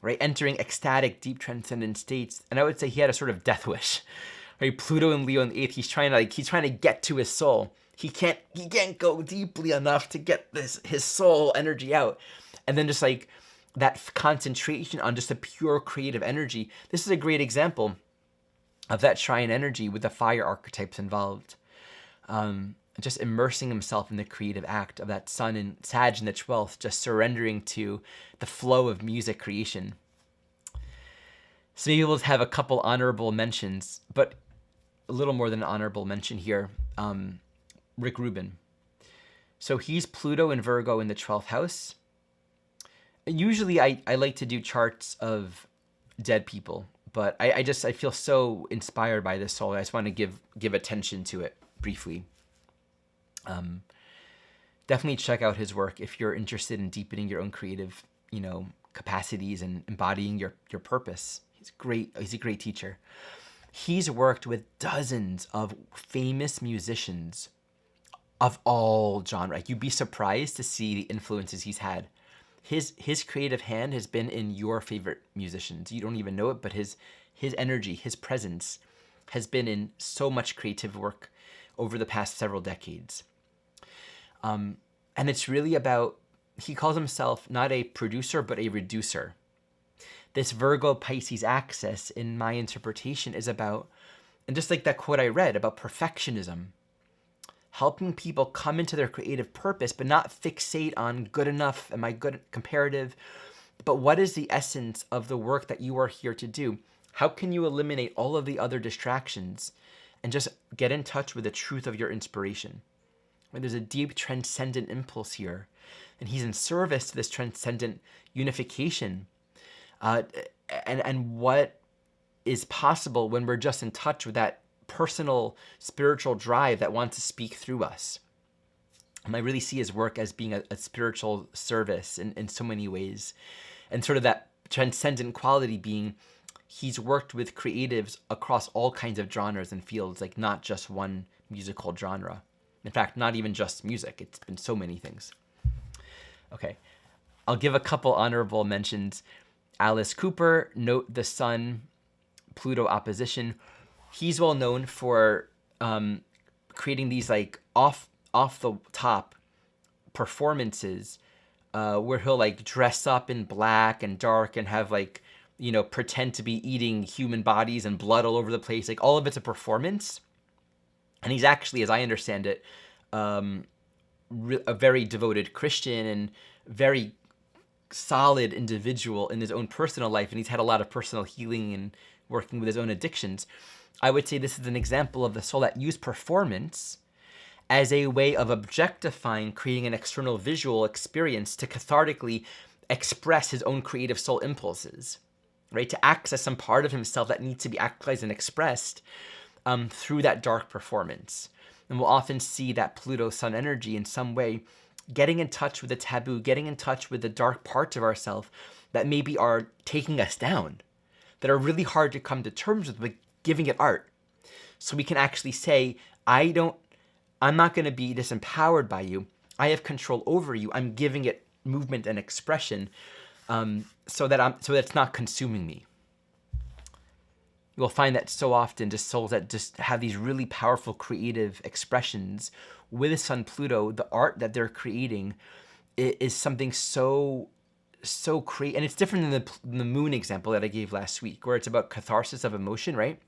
right? Entering ecstatic, deep transcendent states. And I would say he had a sort of death wish, right? Pluto and Leo in the 8th, he's trying to get to his soul. He can't go deeply enough to get his soul energy out. And then just like that concentration on just a pure creative energy. This is a great example of that trine energy with the fire archetypes involved. Just immersing himself in the creative act of that sun and Sag in the 12th, just surrendering to the flow of music creation. So maybe we'll have a couple honorable mentions, but a little more than an honorable mention here. Rick Rubin. So he's Pluto and Virgo in the 12th house. Usually I like to do charts of dead people, but I feel so inspired by this soul. I just want to give attention to it briefly. Definitely check out his work if you're interested in deepening your own creative, capacities and embodying your purpose. He's great. He's a great teacher. He's worked with dozens of famous musicians of all genres. You'd be surprised to see the influences he's had. His creative hand has been in your favorite musicians. You don't even know it, but his energy, his presence has been in so much creative work over the past several decades. And it's really about, he calls himself not a producer, but a reducer. This Virgo Pisces axis, in my interpretation, is about, and just like that quote I read about perfectionism, helping people come into their creative purpose, but not fixate on good enough, am I good, comparative, but what is the essence of the work that you are here to do? How can you eliminate all of the other distractions and just get in touch with the truth of your inspiration? When there's a deep transcendent impulse here, and he's in service to this transcendent unification, and what is possible when we're just in touch with that personal spiritual drive that wants to speak through us. And I really see his work as being a spiritual service in so many ways, and sort of that transcendent quality being, he's worked with creatives across all kinds of genres and fields, like not just one musical genre. In fact, not even just music. It's been so many things. Okay, I'll give a couple honorable mentions. Alice Cooper, note the Sun, Pluto opposition. He's well known for creating these like off the top performances where he'll like dress up in black and dark and have like, pretend to be eating human bodies and blood all over the place. Like all of it's a performance. And he's actually, as I understand it, a very devoted Christian and very solid individual in his own personal life. And he's had a lot of personal healing and working with his own addictions. I would say this is an example of the soul that used performance as a way of objectifying, creating an external visual experience to cathartically express his own creative soul impulses, right? To access some part of himself that needs to be actualized and expressed through that dark performance. And we'll often see that Pluto Sun energy in some way getting in touch with the taboo, getting in touch with the dark parts of ourselves that maybe are taking us down, that are really hard to come to terms with, but giving it art. So we can actually say, I'm not going to be disempowered by you. I have control over you. I'm giving it movement and expression so that it's not consuming me. You'll find that so often just souls that just have these really powerful creative expressions with Sun Pluto, the art that they're creating is something so creative. And it's different than the moon example that I gave last week, where it's about catharsis of emotion, right?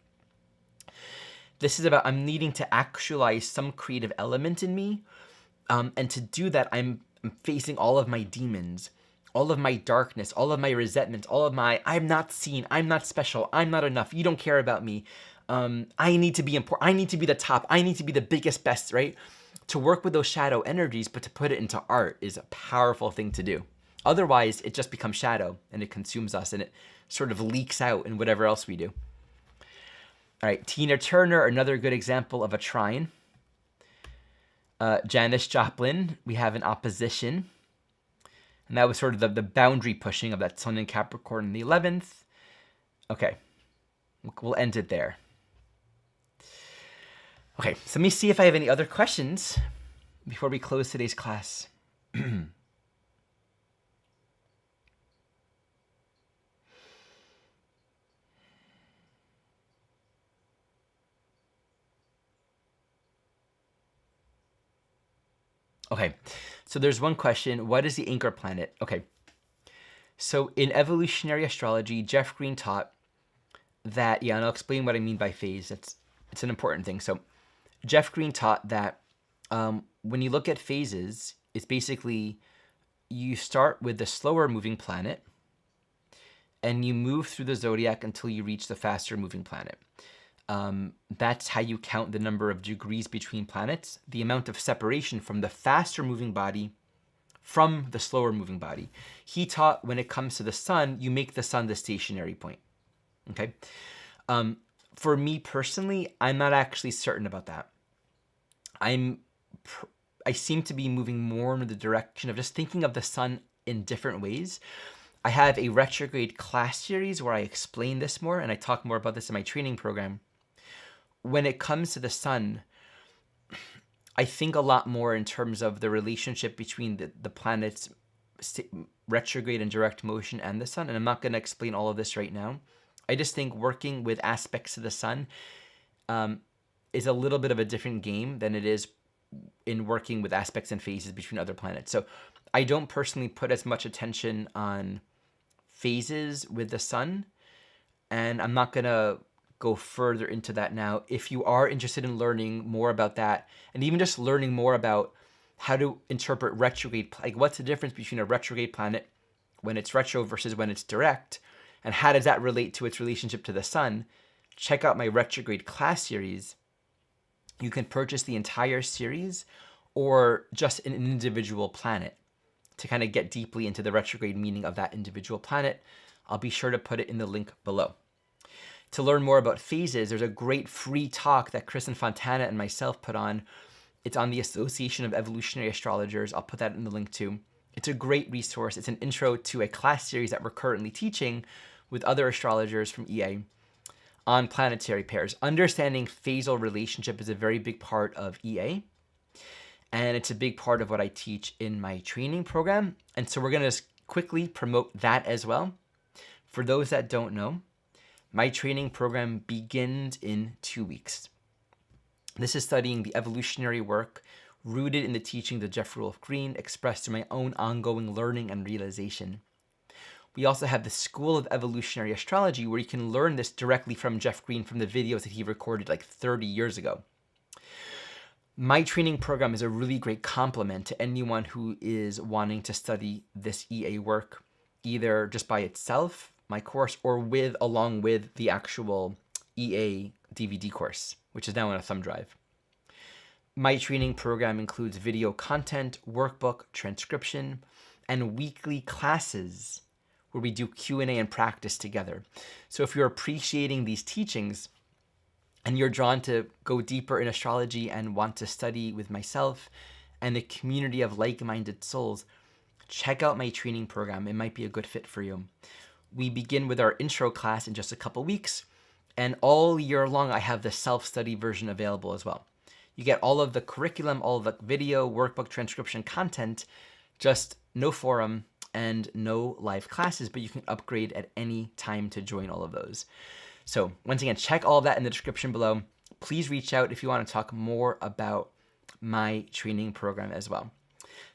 This is about, I'm needing to actualize some creative element in me. And to do that, I'm facing all of my demons, all of my darkness, all of my resentment, all of my, I'm not seen, I'm not special, I'm not enough, you don't care about me. I need to be important, I need to be the top, I need to be the biggest, best, right? To work with those shadow energies, but to put it into art is a powerful thing to do. Otherwise, it just becomes shadow and it consumes us and it sort of leaks out in whatever else we do. All right, Tina Turner, another good example of a trine. Janis Joplin, we have an opposition. And that was sort of the boundary pushing of that Sun in Capricorn in the 11th. Okay, we'll end it there. Okay, so let me see if I have any other questions before we close today's class. Okay, so there's one question. What is the anchor planet? Okay, so in evolutionary astrology, Jeff Green taught that, yeah, and I'll explain what I mean by phase. It's an important thing. So Jeff Green taught that when you look at phases, it's basically you start with the slower moving planet and you move through the zodiac until you reach the faster moving planet. That's how you count the number of degrees between planets, the amount of separation from the faster moving body from the slower moving body. He taught when it comes to the sun, you make the sun the stationary point. Okay. For me personally, I'm not actually certain about that. I seem to be moving more in the direction of just thinking of the sun in different ways. I have a retrograde class series where I explain this more, and I talk more about this in my training program. When it comes to the sun, I think a lot more in terms of the relationship between the planets retrograde and direct motion and the sun, and I'm not going to explain all of this right now. I just think working with aspects of the sun is a little bit of a different game than it is in working with aspects and phases between other planets. So I don't personally put as much attention on phases with the sun, and I'm not going to go further into that now. If you are interested in learning more about that, and even just learning more about how to interpret retrograde, like what's the difference between a retrograde planet when it's retro versus when it's direct, and how does that relate to its relationship to the sun, check out my retrograde class series. You can purchase the entire series or just an individual planet to kind of get deeply into the retrograde meaning of that individual planet. I'll be sure to put it in the link below. To learn more about phases, there's a great free talk that Kristen Fontana and myself put on. It's on the Association of Evolutionary Astrologers. I'll put that in the link too. It's a great resource. It's an intro to a class series that we're currently teaching with other astrologers from EA on planetary pairs. Understanding phasal relationship is a very big part of EA, and it's a big part of what I teach in my training program. And so we're going to quickly promote that as well. For those that don't know, my training program begins in 2 weeks. This is studying the evolutionary work rooted in the teachings of Jeff Rudolph Green, expressed through my own ongoing learning and realization. We also have the School of Evolutionary Astrology, where you can learn this directly from Jeff Green from the videos that he recorded like 30 years ago. My training program is a really great complement to anyone who is wanting to study this EA work, either just by itself, my course, or along with the actual EA DVD course, which is now on a thumb drive. My training program includes video content, workbook, transcription, and weekly classes where we do Q&A and practice together. So if you're appreciating these teachings and you're drawn to go deeper in astrology and want to study with myself and a community of like-minded souls, check out my training program. It might be a good fit for you. We begin with our intro class in just a couple weeks, and all year long I have the self-study version available as well. You get all of the curriculum, all of the video, workbook, transcription content, just no forum and no live classes, but you can upgrade at any time to join all of those. So once again, check all of that in the description below. Please reach out if you want to talk more about my training program as well.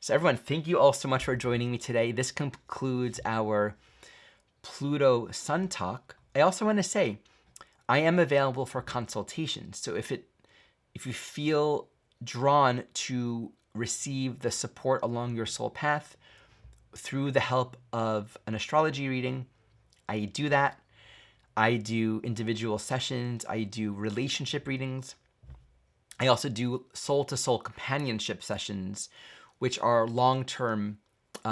So everyone, thank you all so much for joining me today. This concludes our Pluto Sun talk. I also want to say I am available for consultations. So if you feel drawn to receive the support along your soul path through the help of an astrology reading, I do that. I do individual sessions. I do relationship readings. I also do soul-to-soul companionship sessions, which are long-term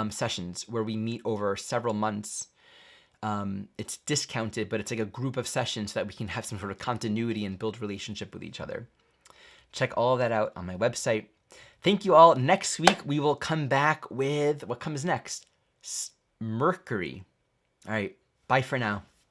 sessions where we meet over several months. It's discounted, but it's like a group of sessions so that we can have some sort of continuity and build relationship with each other. Check all of that out on my website. Thank you all. Next week, we will come back with what comes next. Mercury. All right. Bye for now.